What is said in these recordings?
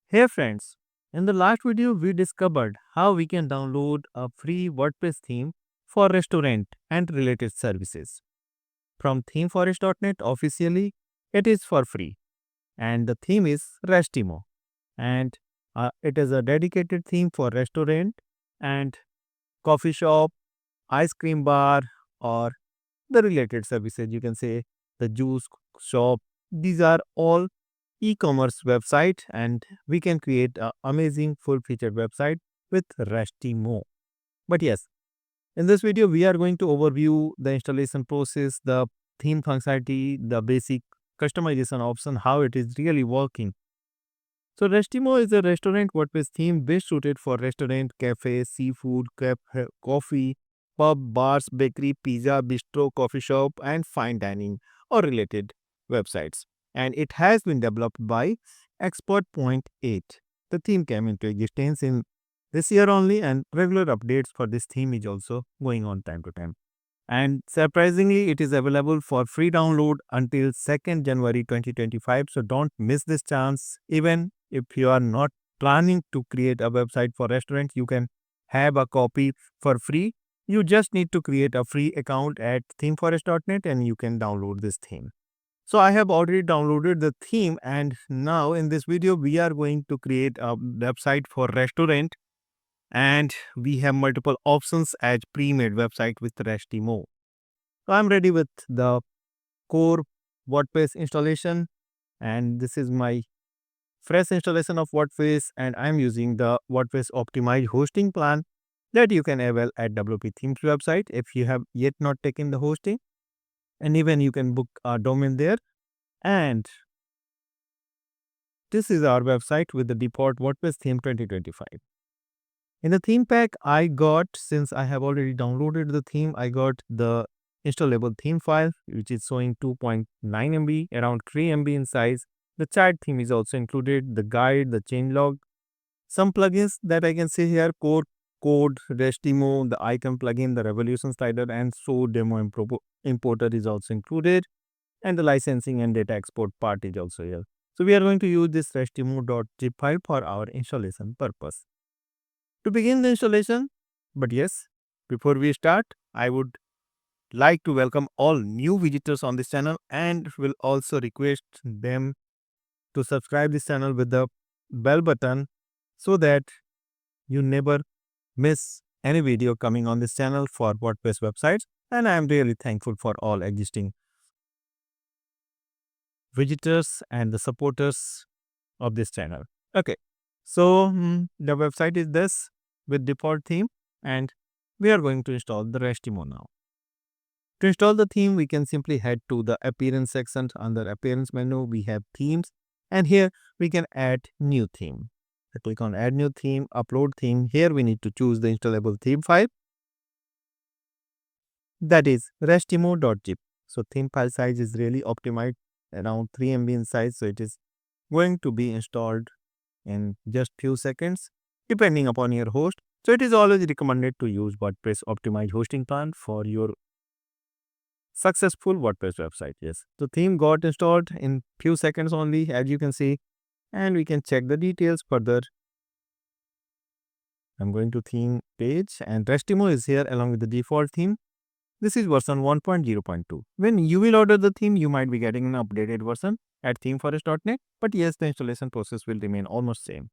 Hey friends, in the last video we discovered how we can download a free WordPress theme for restaurant and related services. From themeforest.net officially, it is for free and the theme is Restimo and it is a dedicated theme for restaurant and coffee shop, ice cream bar or the related services. You can say the juice shop. These are all e-commerce website and we can create an amazing full-featured website with Restimo. But yes, in this video we are going to overview the installation process, the theme functionality, the basic customization option, how it is really working. So Restimo is a restaurant WordPress theme best suited for restaurant, cafe, seafood, coffee, pub, bars, bakery, pizza, bistro, coffee shop, and fine dining or related websites. And it has been developed by Expert Point 8. The theme came into existence in this year only, and regular updates for this theme is also going on time to time. And surprisingly, it is available for free download until 2nd January 2025. So don't miss this chance. Even if you are not planning to create a website for restaurants, you can have a copy for free. You just need to create a free account at themeforest.net and you can download this theme. So I have already downloaded the theme and now in this video we are going to create a website for restaurant and we have multiple options as pre-made website with Restimo. So I'm ready with the core WordPress installation and this is my fresh installation of WordPress and I'm using the WordPress optimized hosting plan that you can avail at WP Themes website if you have yet not taken the hosting, and even you can book a domain there. And this is our website with the default WordPress theme 2025. In the theme pack, I got, since I have already downloaded the theme, I got the installable theme file, which is showing 2.9 MB, around 3 MB in size. The chat theme is also included, the guide, the changelog, some plugins that I can see here, code, Restimo, the icon plugin, the Revolution slider, and so demo importer is also included, and the licensing and data export part is also here. So we are going to use this restimo.zip file for our installation purpose. To begin the installation, but yes, before we start, I would like to welcome all new visitors on this channel and will also request them to subscribe this channel with the bell button so that you never miss any video coming on this channel for WordPress websites. And I am really thankful for all existing visitors and the supporters of this channel. Okay, so the website is this with default theme and we are going to install the Restimo now. To install the theme, we can simply head to the appearance section. Under appearance menu, we have themes and here we can add new theme. I click on add new theme, upload theme. Here we need to choose the installable theme file, that is restimo.zip. So theme file size is really optimized around 3 MB in size. So it is going to be installed in just few seconds depending upon your host. So it is always recommended to use WordPress optimized hosting plan for your successful WordPress website. Yes, the theme got installed in few seconds only, as you can see, and we can check the details further. I'm going to theme page and Restimo is here along with the default theme. This is version 1.0.2. When you will order the theme, you might be getting an updated version at themeforest.net, but yes, the installation process will remain almost same.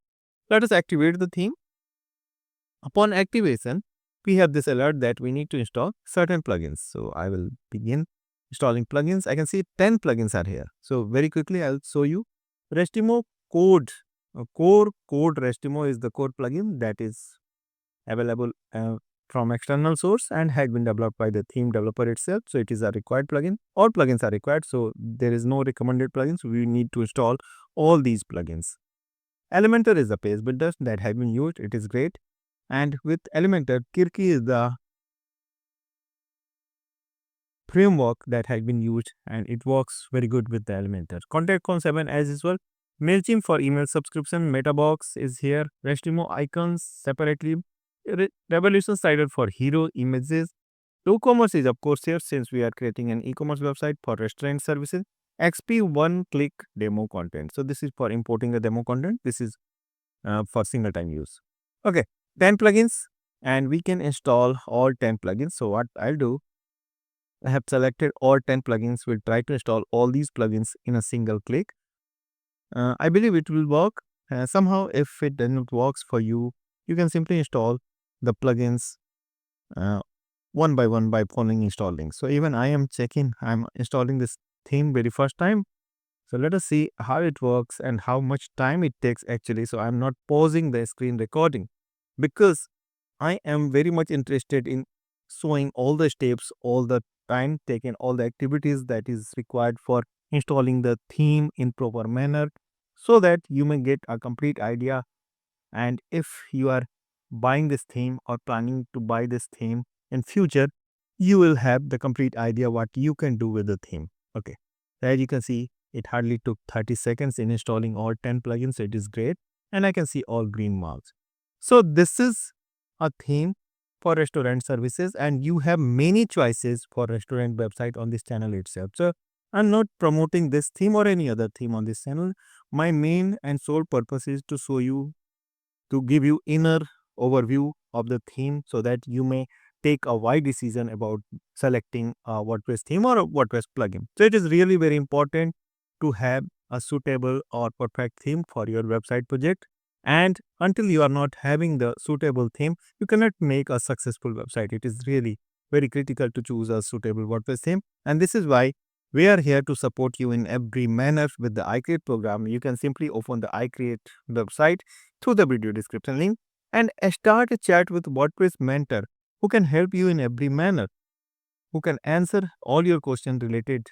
Let us activate the theme. Upon activation, we have this alert that we need to install certain plugins. So I will begin installing plugins. I can see 10 plugins are here. So very quickly, I'll show you. Restimo code, core code Restimo is the core plugin that is available from external source and had been developed by the theme developer itself. So it is a required plugin. All plugins are required. So there is no recommended plugins. We need to install all these plugins. Elementor is the page builder that has been used. It is great. And with Elementor, Kirki is the framework that has been used and it works very good with the Elementor. Contact Con 7 as usual. MailChimp for email subscription. Metabox is here. Restimo icons separately. Revolution slider for hero images. WooCommerce is of course here since we are creating an e-commerce website for restaurant services. XP one-click demo content. So this is for importing the demo content. This is for single time use. Okay, 10 plugins, and we can install all 10 plugins. So what I'll do, I have selected all 10 plugins. We'll try to install all these plugins in a single click. I believe it will work. Somehow, if it doesn't works for you, you can simply install the plugins uh, one by following install links. So even I am checking, I'm installing this theme very first time. So let us see how it works and how much time it takes actually. So I'm not pausing the screen recording because I am very much interested in showing all the steps, all the time taken, all the activities that is required for installing the theme in proper manner so that you may get a complete idea. And if you are buying this theme or planning to buy this theme in future, you will have the complete idea what you can do with the theme. Okay. As you can see, it hardly took 30 seconds in installing all 10 plugins. So it is great. And I can see all green marks. So this is a theme for restaurant services, and you have many choices for restaurant website on this channel itself. So I'm not promoting this theme or any other theme on this channel. My main and sole purpose is to show you, to give you inner overview of the theme so that you may take a wise decision about selecting a WordPress theme or a WordPress plugin. So it is really very important to have a suitable or perfect theme for your website project. And until you are not having the suitable theme, you cannot make a successful website. It is really very critical to choose a suitable WordPress theme. And this is why we are here to support you in every manner with the iCreate program. You can simply open the iCreate website through the video description link and start a chat with WordPress mentor who can help you in every manner, who can answer all your questions related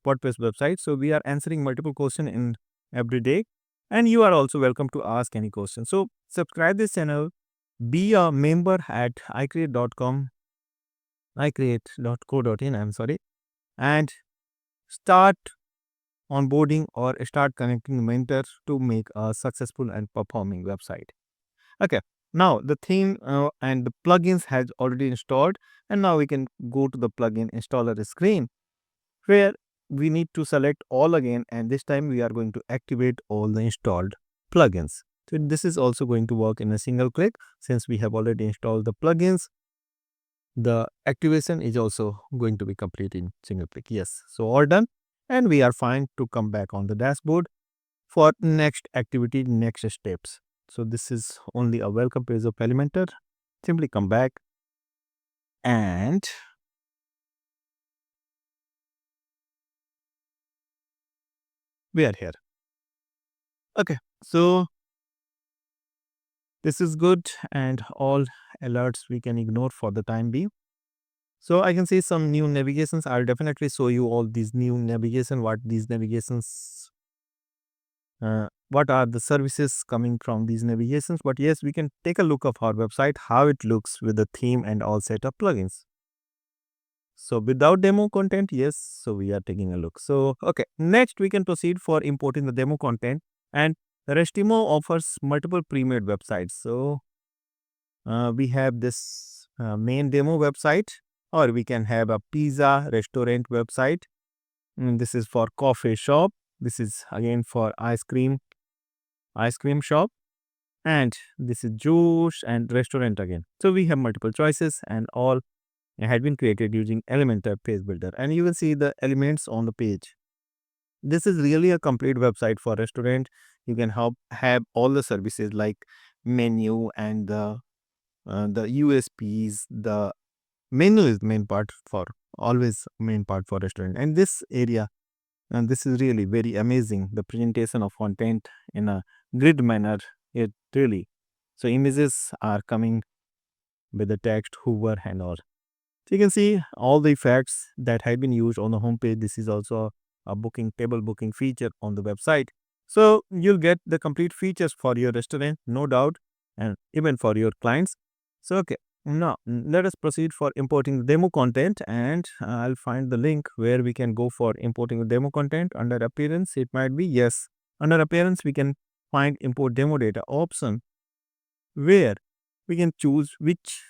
WordPress website. So we are answering multiple questions in every day, and you are also welcome to ask any question. So subscribe this channel, be a member at icreate.com, icreate.co.in, I'm sorry, and start onboarding or start connecting mentors to make a successful and performing website. Okay, now the theme and the plugins has already installed, and now we can go to the plugin installer screen where we need to select all again, and this time we are going to activate all the installed plugins. So this is also going to work in a single click since we have already installed the plugins. The activation is also going to be complete in single click. Yes, so all done, and we are fine to come back on the dashboard for next activity, next steps. So this is only a welcome page of Elementor. Simply come back and we are here. Okay, so this is good, and all alerts we can ignore for the time being. So I can see some new navigations. I'll definitely show you all these new navigation, what these navigations, what are the services coming from these navigations. But yes, we can take a look of our website, how it looks with the theme and all set of plugins. So without demo content, yes, so we are taking a look. So, okay, next we can proceed for importing the demo content, and Restimo offers multiple pre-made websites. So we have this main demo website, or we can have a pizza restaurant website. This is for coffee shop. This is again for ice cream shop, and this is juice and restaurant again. So we have multiple choices, and all had been created using Elementor Page Builder, and you will see the elements on the page. This is really a complete website for restaurant. You can have all the services like menu and the USPs. The menu is main part for always main part for restaurant, and this area, and this is really very amazing. The presentation of content in a grid manner, it really, so images are coming with the text, Hoover and all. So you can see all the effects that have been used on the homepage. This is also a booking table booking feature on the website. So you'll get the complete features for your restaurant, no doubt, and even for your clients. So okay, now let us proceed for importing the demo content, and I'll find the link where we can go for importing the demo content. Under appearance, it might be, yes, under appearance we can find import demo data option where we can choose which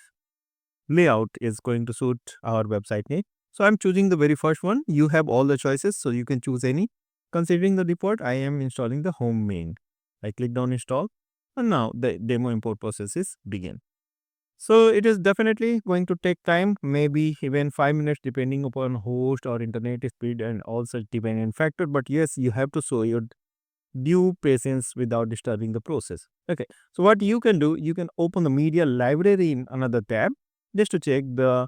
layout is going to suit our website need. So I'm choosing the very first one. You have all the choices, so you can choose any. Considering the default, I am installing the home main. I clicked on install. And now the demo import process is begin. So it is definitely going to take time, maybe even 5 minutes, depending upon host or internet speed and all such dependent factor. But yes, you have to show your due patience without disturbing the process. Okay. So what you can do, you can open the media library in another tab just to check the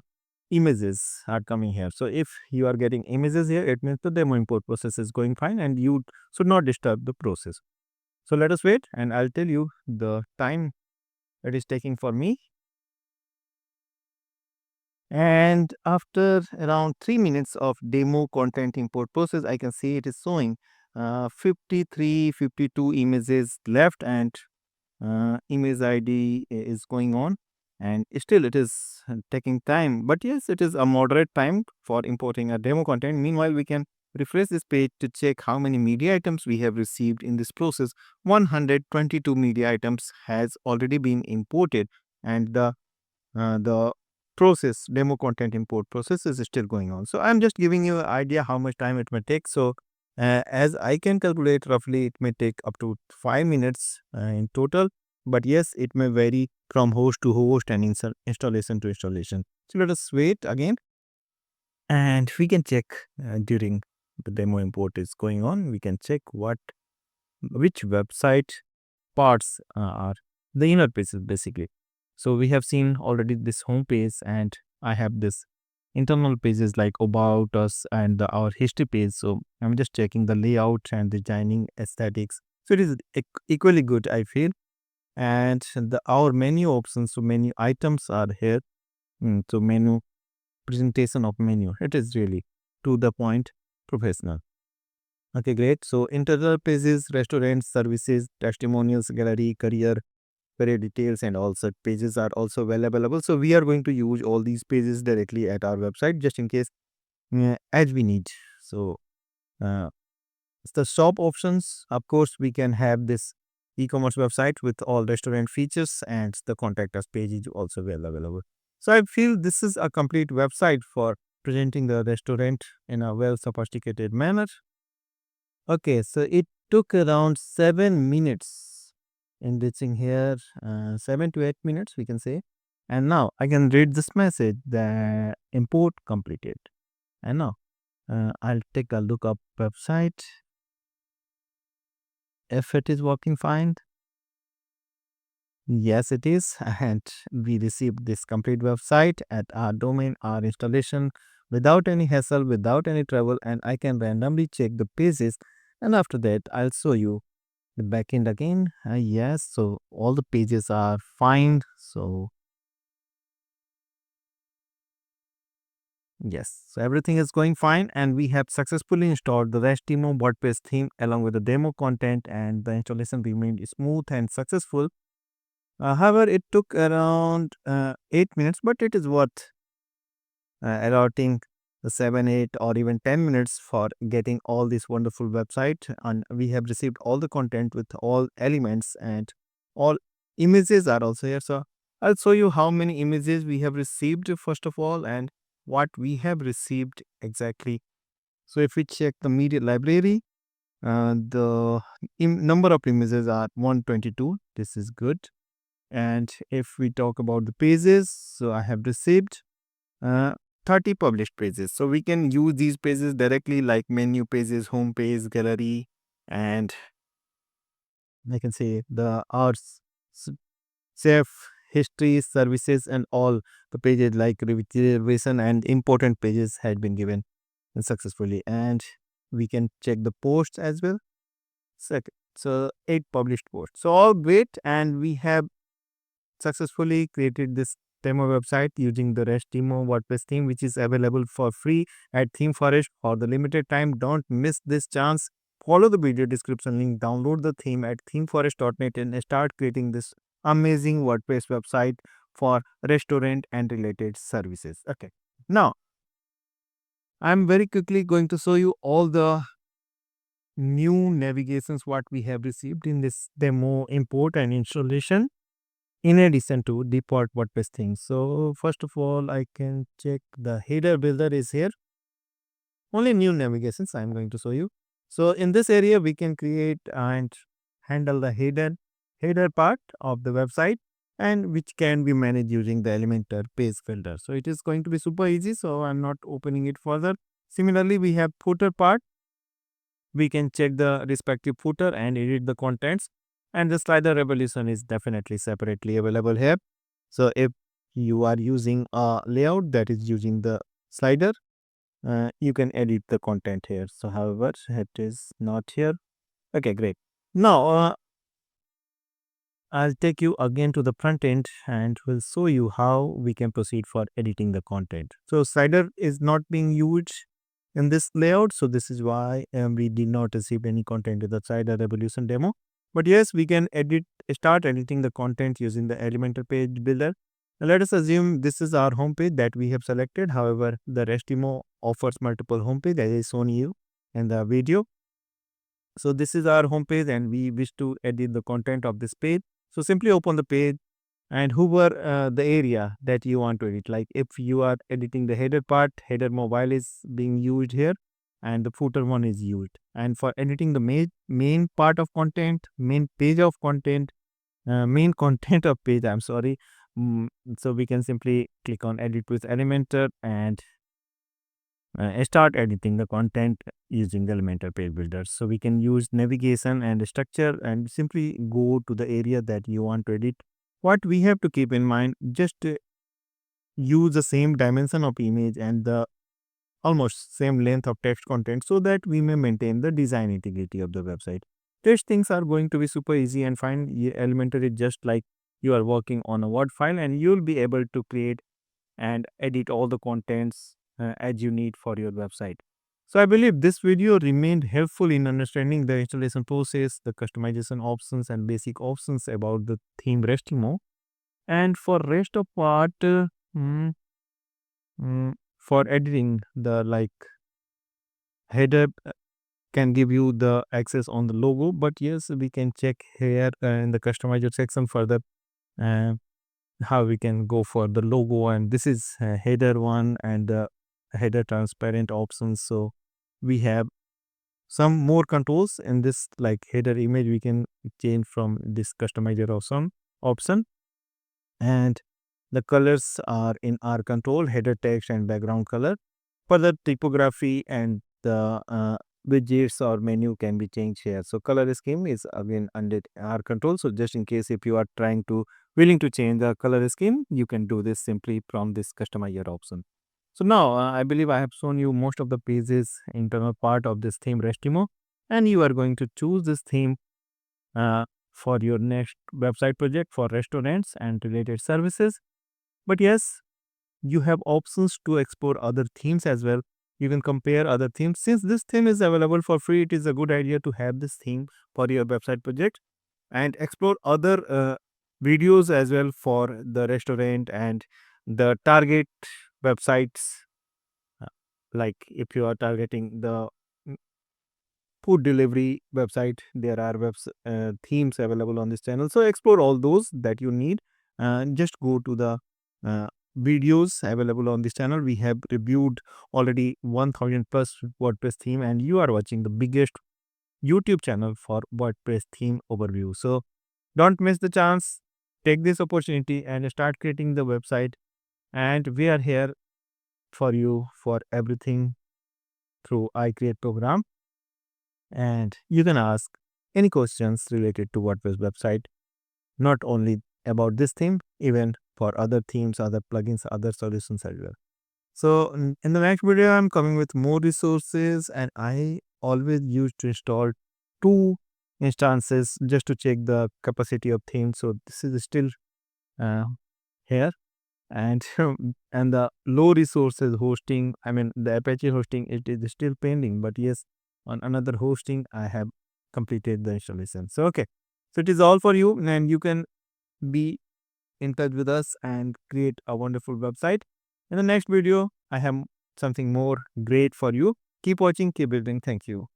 images are coming here. So if you are getting images here, it means the demo import process is going fine and you should not disturb the process. So let us wait and I'll tell you the time it is taking for me. And after around 3 minutes of demo content import process, I can see it is showing 53, 52 images left and image ID is going on, and still it is taking time. But yes, it is a moderate time for importing a demo content. Meanwhile, we can refresh this page to check how many media items we have received in this process. 122 media items has already been imported, and the process demo content import process is still going on. So I'm just giving you an idea how much time it may take. So as I can calculate, roughly it may take up to 5 minutes in total, but yes, it may vary from host to host and installation to installation. So let us wait again and we can check during the demo import is going on, we can check which website parts are the inner pages basically. So we have seen already this home page, and I have this internal pages like about us and our history page. So I'm just checking the layout and designing aesthetics. So it is equally good, I feel. And the our menu options, so menu items are here. So menu presentation of menu, it is really to the point, professional. Okay, great. So internal pages, restaurant services, testimonials, gallery, career details, and all such pages are also well available. So we are going to use all these pages directly at our website just in case as we need. So uh, the shop options, of course, we can have this e-commerce website with all restaurant features, and the contact us page is also well available. So I feel this is a complete website for presenting the restaurant in a well sophisticated manner. Okay, so it took around 7 minutes in reaching here, 7 to 8 minutes, we can say. And now I can read this message: the import completed. And now I'll take a look up website if it is working fine. Yes, it is. And we received this complete website at our domain, our installation without any hassle, without any trouble. And I can randomly check the pages. And after that, I'll show you the backend again. Yes, so all the pages are fine. So yes, so everything is going fine, and we have successfully installed the Restimo WordPress theme along with the demo content, and the installation remained smooth and successful. However, it took around 8 minutes, but it is worth allotting the 7, 8, or even 10 minutes for getting all this wonderful website. And we have received all the content with all elements, and all images are also here. So I'll show you how many images we have received first of all, and what we have received exactly. So if we check the media library, the number of images are 122. This is good. And if we talk about the pages, so I have received uh, 30 published pages. So we can use these pages directly, like menu pages, home page, gallery, and I can say the arts, chef, history, services, and all the pages like reservation and important pages had been given successfully. And we can check the posts as well. Second, so 8 published posts. So all great, and we have successfully created this demo website using the Restimo WordPress theme, which is available for free at Theme Forest for the limited time. Don't miss this chance. Follow the video description link, download the theme at themeforest.net, and start creating this amazing WordPress website for restaurant and related services. Okay. Now, I'm very quickly going to show you all the new navigations what we have received in this demo import and installation, in addition to default WordPress things. So first of all, I can check the header builder is here. Only new navigations I'm going to show you. So in this area, we can create and handle the header part of the website, and which can be managed using the Elementor page builder. So it is going to be super easy. So I'm not opening it further. Similarly, we have footer part. We can check the respective footer and edit the contents, and the slider revolution is definitely separately available here. So if you are using a layout that is using the slider, you can edit the content here. So however, it is not here. Okay, great. Now I'll take you again to the front end and will show you how we can proceed for editing the content. So slider is not being used in this layout. So this is why we did not receive any content in the slider revolution demo. But yes, we can start editing the content using the Elementor page builder. Now let us assume this is our homepage that we have selected. However, the Restimo offers multiple homepage as I shown you in the video. So this is our homepage and we wish to edit the content of this page. So simply open the page and hover the area that you want to edit. Like if you are editing the header part, header mobile is being used here and the footer one is used. And for editing the main part of content, main page of content, main content of page, I'm sorry. So we can simply click on edit with Elementor and start editing the content using the Elementor page builder. So we can use navigation and structure and simply go to the area that you want to edit. What we have to keep in mind, just use the same dimension of image and the almost same length of text content so that we may maintain the design integrity of the website. These things are going to be super easy and fine. Elementor is just like you are working on a Word file and you'll be able to create and edit all the contents as you need for your website. So I believe this video remained helpful in understanding the installation process, the customization options and basic options about the theme Restimo. And for rest of part, for editing the header can give you the access on the logo, but yes, we can check here in the customizer section further how we can go for the logo, and this is header one and the header transparent options. So we have some more controls in this, like header image we can change from this customizer option, and the colors are in our control, header text and background color. Further typography and the widgets or menu can be changed here. So color scheme is again under our control. So just in case if you are willing to change the color scheme, you can do this simply from this customizer option. So now I believe I have shown you most of the pages internal part of this theme Restimo, and you are going to choose this theme for your next website project for restaurants and related services. But yes, you have options to explore other themes as well. You can compare other themes. Since this theme is available for free, it is a good idea to have this theme for your website project and explore other videos as well for the restaurant and the target websites. uh, Like if you are targeting the food delivery website, there are themes available on this channel. So explore all those that you need and just go to the uh, videos available on this channel. We have reviewed already 1000 plus WordPress theme, and you are watching the biggest YouTube channel for WordPress theme overview. So don't miss the chance. Take this opportunity and start creating the website, and we are here for you for everything through iCreate program. And you can ask any questions related to WordPress website, not only about this theme, even for other themes, other plugins, other solutions as well. So in the next video, I'm coming with more resources, and I always used to install 2 instances just to check the capacity of themes. So this is still uh, here, and and the low resources hosting, I mean the Apache hosting, it is still pending, but yes, on another hosting I have completed the installation. So okay, so it is all for you, and you can be in touch with us and create a wonderful website. In the next video I have something more great for you. Keep watching, keep building. Thank you.